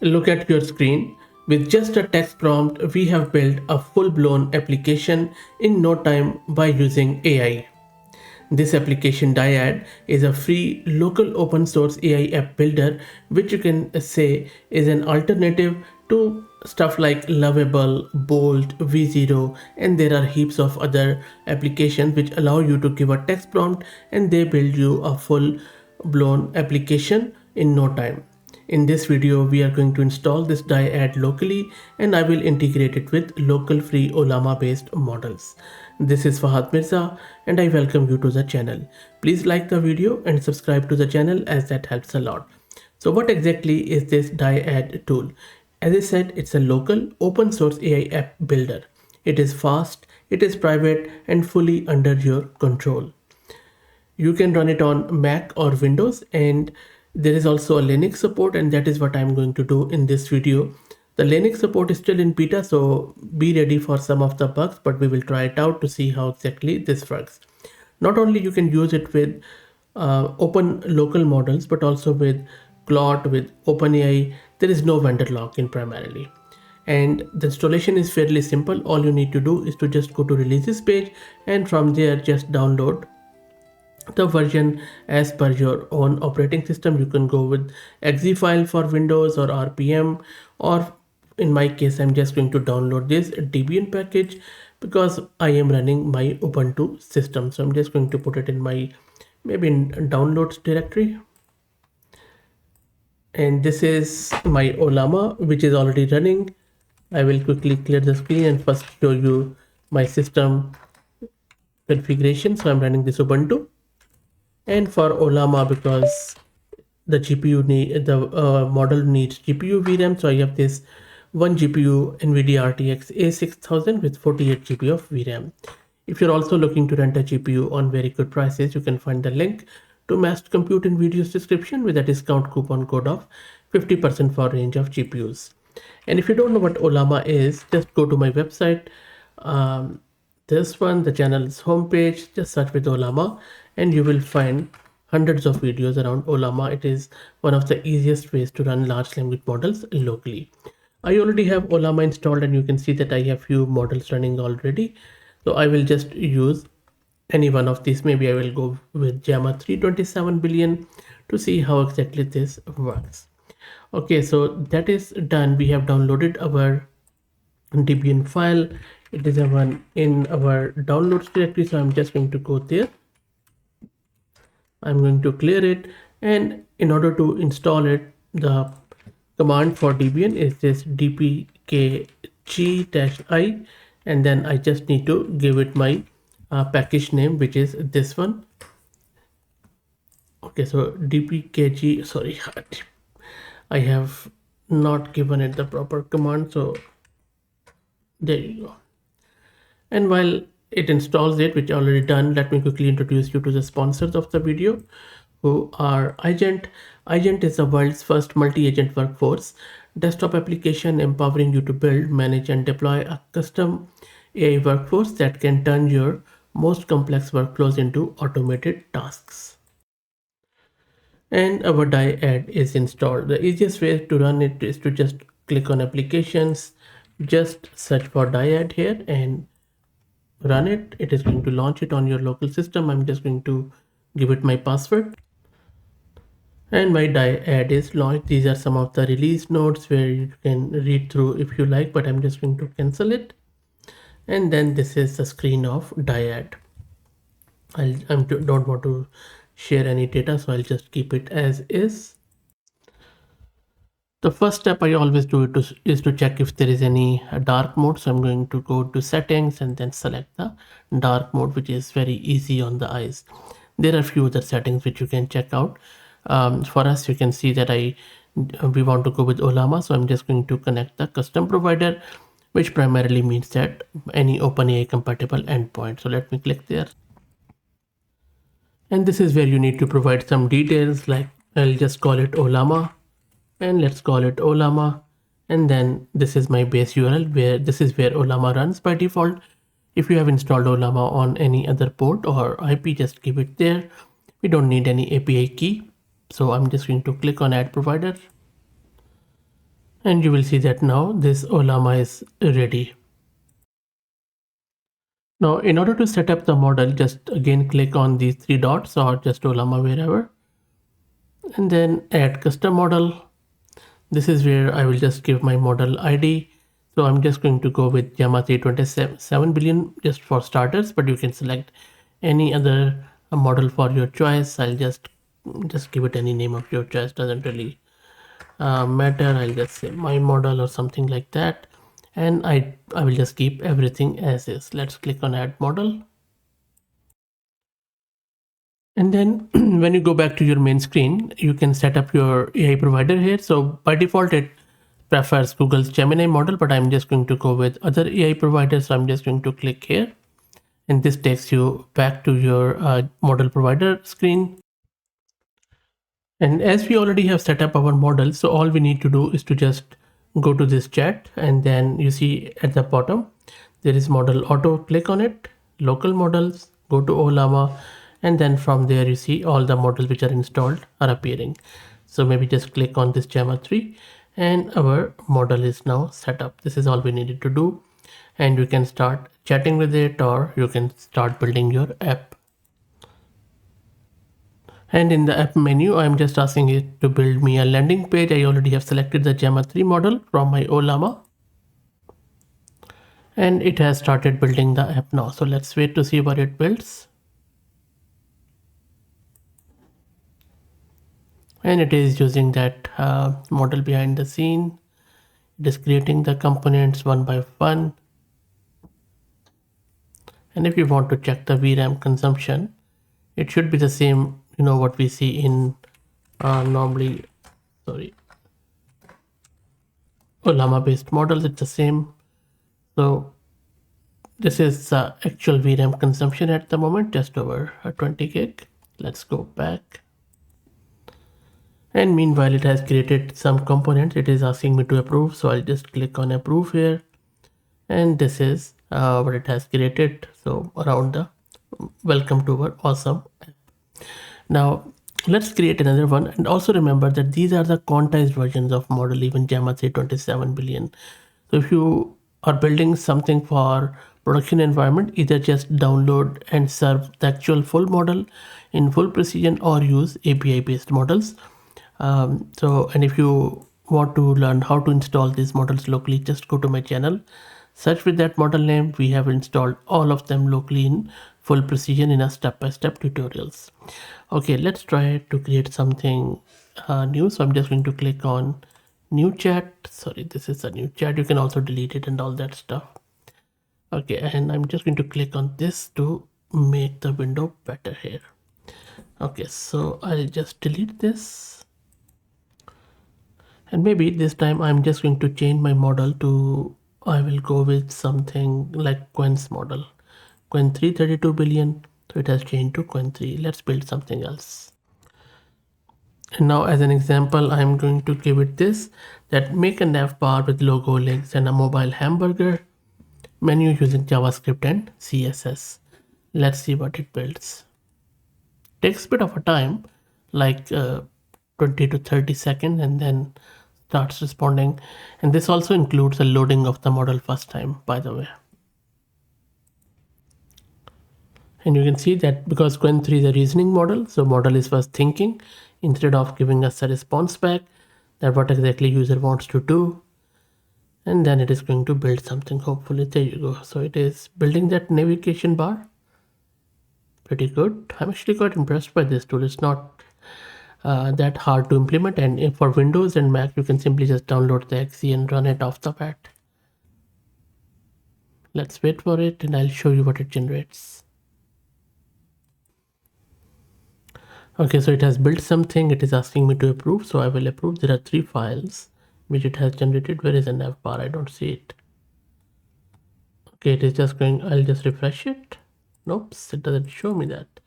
Look at your screen. With just a text prompt, we have built a full-blown application in no time by using AI. This application Dyad is a free local open source AI app builder, which you can say is an alternative to stuff like Lovable, Bolt, V0, and there are heaps of other applications which allow you to give a text prompt and they build you a full blown application in no time. In this video, we are going to install this Dyad locally and I will integrate it with local free Ollama based models. This is Fahad Mirza and I welcome you to the channel. Please like the video and subscribe to the channel as that helps a lot. So what exactly is this Dyad tool? As I said, it's a local open source AI app builder. It is fast, it is private and fully under your control. You can run it on Mac or Windows, and there is also a Linux support, and that is what I'm going to do in this video. The Linux support is still in beta, so be ready for some of the bugs, but we will try it out to see how exactly this works. Not only you can use it with open local models, but also with Claude, with OpenAI. There is no vendor lock-in primarily. And the installation is fairly simple. All you need to do is to just go to releases page, and from there just download the version as per your own operating system. You can go with exe file for Windows or RPM, or in my case I'm just going to download this Debian package because I am running my Ubuntu system. So I'm just going to put it in my maybe in downloads directory, and this is my Ollama which is already running. I will quickly clear the screen and first show you my system configuration. So I'm running this Ubuntu. And for Ollama, because the GPU model needs GPU VRAM, so I have this one GPU NVIDIA RTX A6000 with 48 GB of VRAM. If you're also looking to rent a GPU on very good prices, you can find the link to Massed Compute in video's description with a discount coupon code of 50% for range of GPUs. And if you don't know what Ollama is, just go to my website. This one, the channel's homepage, just search with Ollama and you will find hundreds of videos around Ollama. It is one of the easiest ways to run large language models locally. I already have Ollama installed and you can see that I have few models running already. So I will just use any one of these. Maybe I will go with JAMA 327 billion to see how exactly this works. Okay, so that is done. We have downloaded our Debian file. It is one in our downloads directory, so I'm just going to go there. I'm going to clear it, and in order to install it, the command for Debian is this dpkg-i, and then I just need to give it my package name, which is this one. Okay, so dpkg, sorry, I have not given it the proper command, so there you go. And while it installs it, which I already done, let me quickly introduce you to the sponsors of the video, who are Igent. Igent is the world's first multi-agent workforce desktop application empowering you to build, manage, and deploy a custom AI workforce that can turn your most complex workflows into automated tasks. And our Dyad is installed. The easiest way to run it is to just click on applications, just search for Dyad here and run it. It is going to launch it on your local system. I'm just going to give it my password and my Dyad is launched. These are some of the release notes where you can read through if you like, but I'm just going to cancel it. And then this is the screen of Dyad. I don't want to share any data, so I'll just keep it as is. The first step I always do is to check if there is any dark mode. So I'm going to go to settings and then select the dark mode, which is very easy on the eyes. There are a few other settings which you can check out. For us, you can see that we want to go with Ollama. So I'm just going to connect the custom provider, which primarily means that any OpenAI compatible endpoint. So let me click there. And this is where you need to provide some details, like I'll just call it Ollama. And let's call it Ollama, and then this is my base URL where this is where Ollama runs by default. If you have installed Ollama on any other port or IP, just keep it there. We don't need any API key, so I'm just going to click on add provider. And you will see that now this Ollama is ready. Now, in order to set up the model, just again click on these three dots or just Ollama wherever, and then add custom model. This is where I will just give my model ID. So I'm just going to go with Llama 327 billion just for starters, but you can select any other model for your choice. I'll just give it any name of your choice, doesn't really matter. I'll just say my model or something like that, and I will just keep everything as is. Let's click on add model. And then when you go back to your main screen, you can set up your AI provider here. So by default, it prefers Google's Gemini model, but I'm just going to go with other AI providers. So I'm just going to click here, and this takes you back to your model provider screen. And as we already have set up our model, so all we need to do is to just go to this chat, and then you see at the bottom, there is model auto, click on it, local models, go to Ollama, and then from there you see all the models which are installed are appearing. So maybe just click on this Gemma 3 and our model is now set up. This is all we needed to do, and you can start chatting with it, or you can start building your app. And in the app menu, I'm just asking it to build me a landing page. I already have selected the Gemma 3 model from my Ollama, and it has started building the app now. So let's wait to see what it builds. And it is using that model behind the scene. It is creating the components one by one. And if you want to check the VRAM consumption, it should be the same, what we see in normally, Ollama based models. It's the same. So this is the actual VRAM consumption at the moment, just over 20 gig. Let's go back. And meanwhile, it has created some components. It is asking me to approve. So I'll just click on approve here. And this is what it has created. So around the welcome to our awesome app. Now let's create another one. And also remember that these are the quantized versions of model, even Gemma 327 billion. So if you are building something for production environment, either just download and serve the actual full model in full precision, or use API based models. And if you want to learn how to install these models locally, just go to my channel, search with that model name. We have installed all of them locally in full precision in a step-by-step tutorials. Okay, let's try to create something new. So I'm just going to click on new chat. Sorry, this is a new chat. You can also delete it and all that stuff. Okay, and I'm just going to click on this to make the window better here. Okay, so I'll just delete this. And maybe this time I'm just going to change my model to, I will go with something like Quine's model. Quine 332 billion. So it has changed to Quine 3. Let's build something else. And now as an example, I'm going to give it this, that make a nav bar with logo, links, and a mobile hamburger menu using JavaScript and CSS. Let's see what it builds. Takes a bit of a time, like 20 to 30 seconds, and then starts responding. And this also includes the loading of the model first time, by the way. And you can see that because Qwen 3 is a reasoning model, so model is first thinking instead of giving us a response back that what exactly user wants to do. And then it is going to build something, hopefully. There you go. So it is building that navigation bar. Pretty good. I'm actually quite impressed by this tool. It's not that hard to implement, and for Windows and Mac you can simply just download the exe and run it off the bat. Let's wait for it and I'll show you what it generates. Okay, so it has built something. It is asking me to approve, so I will approve. There are 3 files which it has generated. Where is a nav bar? I don't see it. Okay, it is just going, I'll just refresh it. Nope, it doesn't show me that.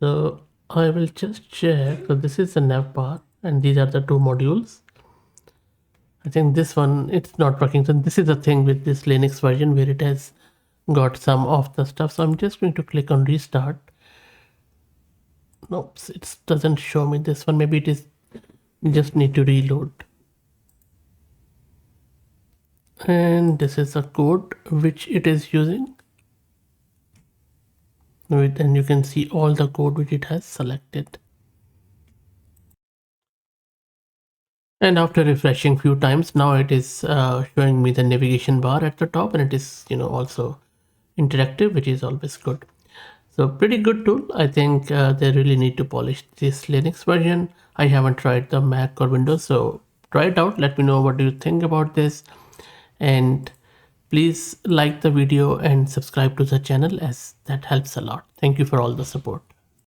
So I will just check. So this is a nav bar and these are the 2 modules. I think this one, it's not working. So this is the thing with this Linux version where it has got some of the stuff. So I'm just going to click on restart. Nope, it doesn't show me this one. Maybe it is just need to reload. and this is the code which it is using. And you can see all the code which it has selected. And after refreshing few times, now it is showing me the navigation bar at the top, and it is also interactive, which is always good. So pretty good tool. I think they really need to polish this Linux version. I haven't tried the Mac or Windows, so try it out. Let me know what do you think about this, and please like the video and subscribe to the channel, as that helps a lot. Thank you for all the support.